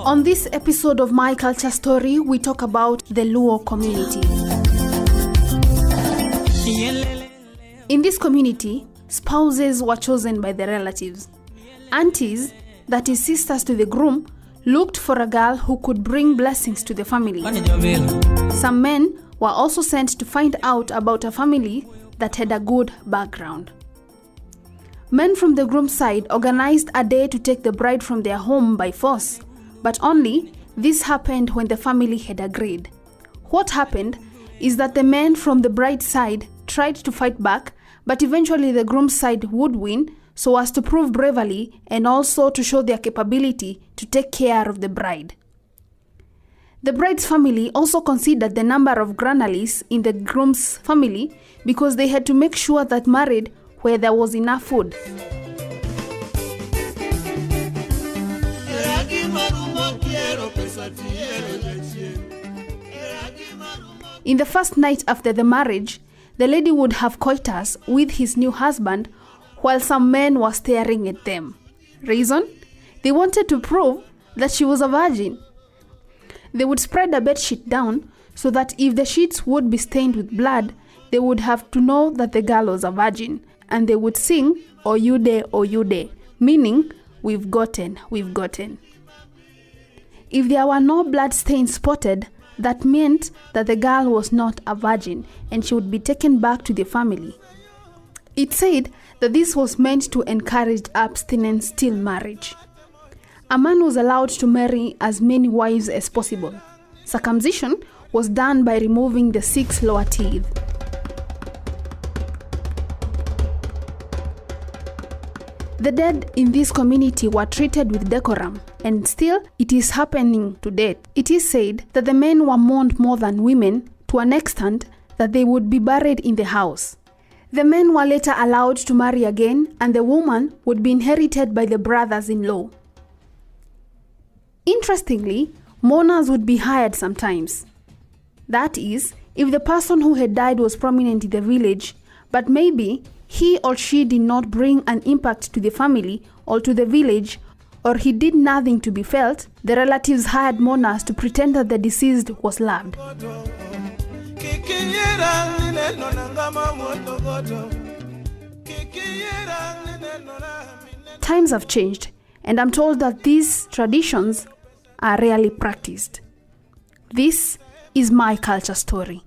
On this episode of My Culture Story, we talk about the Luo community. In this community, spouses were chosen by the relatives. Aunties, that is sisters to the groom, looked for a girl who could bring blessings to the family. Some men were also sent to find out about a family that had a good background. Men from the groom's side organized a day to take the bride from their home by force, but only this happened when the family had agreed. What happened is that the men from the bride's side tried to fight back, but eventually the groom's side would win, so as to prove bravery and also to show their capability to take care of the bride. The bride's family also considered the number of granaries in the groom's family because they had to make sure that married where there was enough food. In the first night after the marriage, the lady would have coitus with his new husband while some men were staring at them. Reason? They wanted to prove that she was a virgin. They would spread a bedsheet down so that if the sheets would be stained with blood, they would have to know that the girl was a virgin, and they would sing Oyude, meaning we've gotten. If there were no blood stains spotted, that meant that the girl was not a virgin and she would be taken back to the family. It said that this was meant to encourage abstinence till marriage. A man was allowed to marry as many wives as possible. Circumcision was done by removing the 6 lower teeth. The dead in this community were treated with decorum, and still it is happening to date. It is said that the men were mourned more than women to an extent that they would be buried in the house. The men were later allowed to marry again, and the woman would be inherited by the brothers-in-law. Interestingly, mourners would be hired sometimes. That is, if the person who had died was prominent in the village, but maybe he or she did not bring an impact to the family or to the village, or he did nothing to be felt, the relatives hired mourners to pretend that the deceased was loved. Times have changed, and I'm told that these traditions are rarely practiced. This is my culture story.